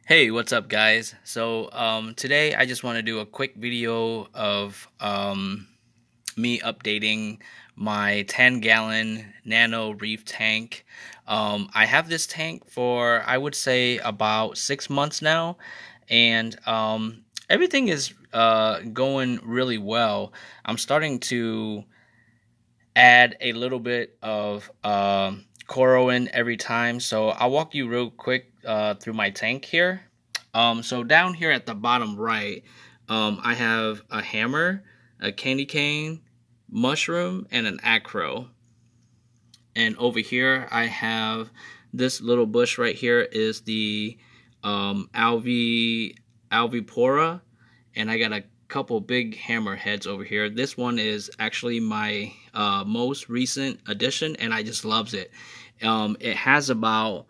Hey, what's up, guys? Today I just want to do a quick video of me updating my 10-gallon nano reef tank. I have this tank for, I would say, about 6 months now, and everything is going really well. I'm starting to add a little bit of coral in every time. So I'll walk you real quick through my tank here. So down here at the bottom right, I have a hammer, a candy cane, mushroom, and an acro. And over here, I have this little bush right here is the alvipora, and I got a couple big hammerheads over here. This one is actually my most recent addition, and I just loves it. It has about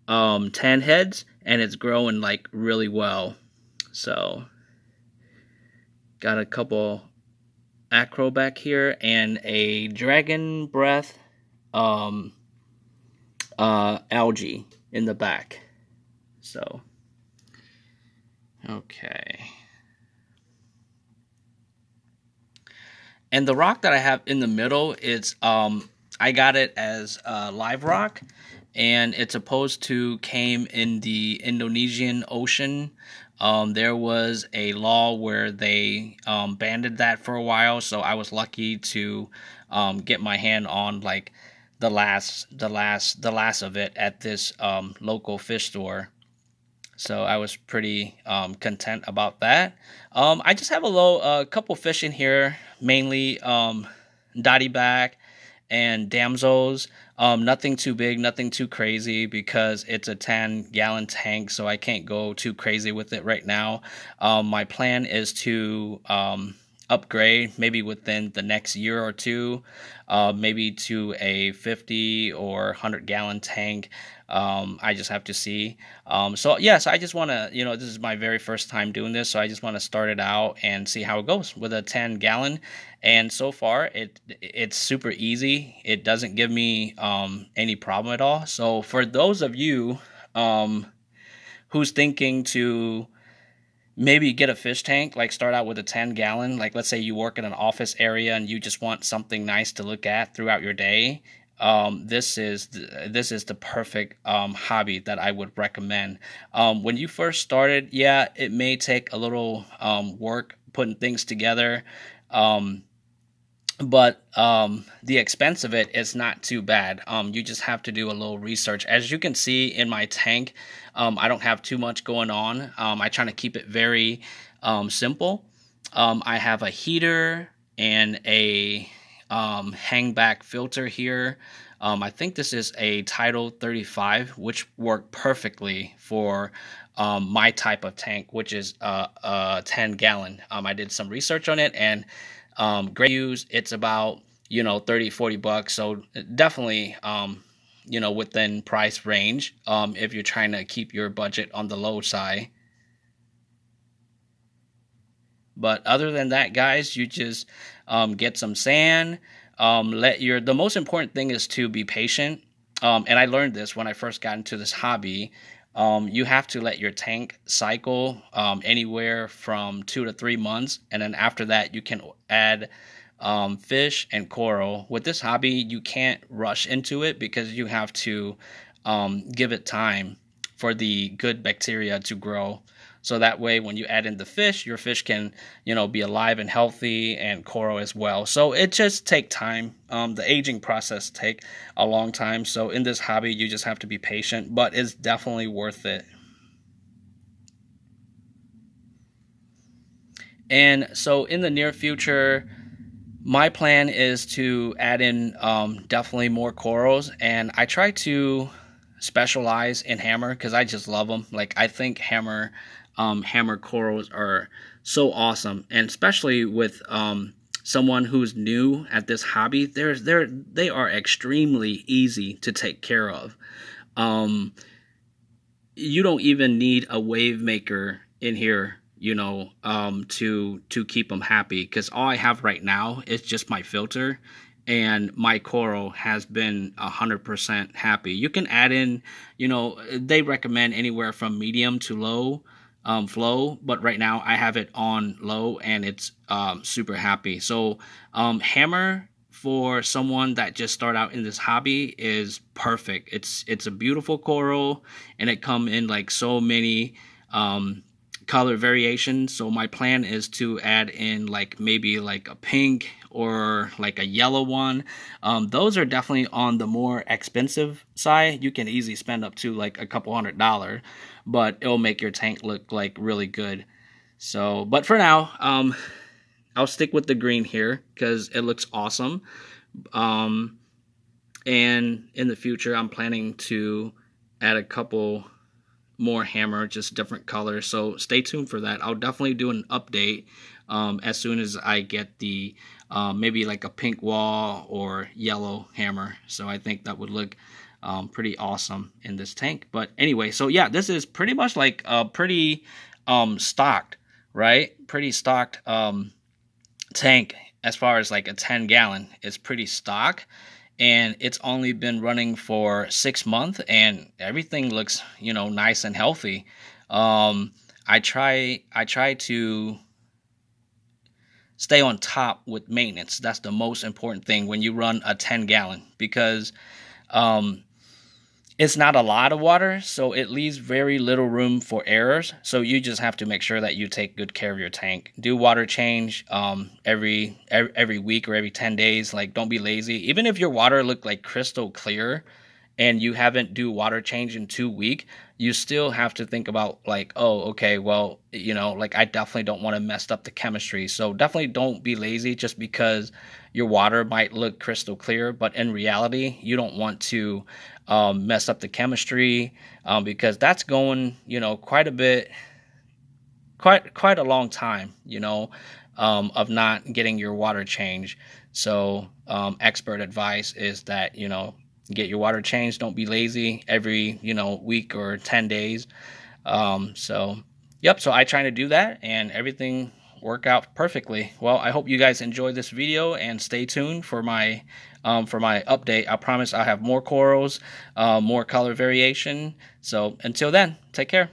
10 heads, and it's growing like really well. So got a couple acro back here and a dragon breath um, algae in the back. So okay. And the rock that I have in the middle is I got it as live rock, and it's supposed to came in the Indonesian Ocean. There was a law where they banned that for a while, so I was lucky to get my hand on like the last of it at this local fish store. So I was pretty content about that. I just have a couple fish in here, mainly dotty back and damsels. Nothing too big, nothing too crazy because it's a 10-gallon tank, so I can't go too crazy with it right now. My plan is to upgrade maybe within the next year or two, maybe to a 50 or 100-gallon tank. I just have to see. So yes, I just want to, this is my very first time doing this, so I just want to start it out and see how it goes with a 10-gallon. And so far, it's super easy. It doesn't give me any problem at all. So for those of you who's thinking to maybe get a fish tank, like start out with a 10-gallon, like let's say you work in an office area and you just want something nice to look at throughout your day, this is the perfect hobby that I would recommend. When you first started, yeah, it may take a little work putting things together, um, but the expense of it is not too bad. You just have to do a little research. As you can see in my tank, I don't have too much going on. I try to keep it very simple. I have a heater and a hang back filter here. I think this is a Tidal 35, which worked perfectly for my type of tank, which is a 10-gallon. I did some research on it, and great use. It's about 30-40 bucks, so definitely within price range if you're trying to keep your budget on the low side. But other than that, guys, you just get some sand. The most important thing is to be patient. And I learned this when I first got into this hobby. You have to let your tank cycle anywhere from 2 to 3 months, and then after that, you can add fish and coral. With this hobby, you can't rush into it because you have to give it time for the good bacteria to grow. So that way, when you add in the fish, your fish can, be alive and healthy, and coral as well. So it just take time. The aging process take a long time. So in this hobby, you just have to be patient, but it's definitely worth it. And so in the near future, my plan is to add in definitely more corals, and I try to specialize in hammer because I just love them. Like I think hammer corals are so awesome, and especially with someone who's new at this hobby, they are extremely easy to take care of. Um, you don't even need a wave maker in here, to keep them happy, because all I have right now is just my filter, and my coral has been 100% happy. You can add in, they recommend anywhere from medium to low flow, but right now I have it on low and it's super happy. So hammer for someone that just start out in this hobby is perfect. It's a beautiful coral, and it come in like so many color variations. So my plan is to add in like maybe like a pink or like a yellow one. Those are definitely on the more expensive side. You can easily spend up to like a couple $100, but it'll make your tank look like really good. So, but for now, I'll stick with the green here because it looks awesome. Um, and in the future, I'm planning to add a couple more hammer, just different colors. So stay tuned for that. I'll definitely do an update as soon as I get the maybe like a pink wall or yellow hammer. So I think that would look pretty awesome in this tank. But anyway, so yeah, this is pretty much like a pretty stocked, right? Pretty stocked tank as far as like a 10-gallon. It's pretty stock, and it's only been running for 6 months, and everything looks nice and healthy. I try to stay on top with maintenance. That's the most important thing when you run a 10-gallon, because um it's not a lot of water, so it leaves very little room for errors. So you just have to make sure that you take good care of your tank. Do water change every week or every 10 days. Like, don't be lazy. Even if your water look like crystal clear and you haven't do water change in 2 weeks, you still have to think about like, oh, okay, well, like I definitely don't want to mess up the chemistry. So definitely don't be lazy just because your water might look crystal clear, but in reality, you don't want to mess up the chemistry because that's going, quite a bit, quite a long time, of not getting your water changed. So expert advice is that get your water changed. Don't be lazy every week or 10 days. So yep, so I try to do that, and everything work out perfectly. Well, I hope you guys enjoyed this video, and stay tuned for my update. I promise I'll have more corals, more color variation. So until then, take care.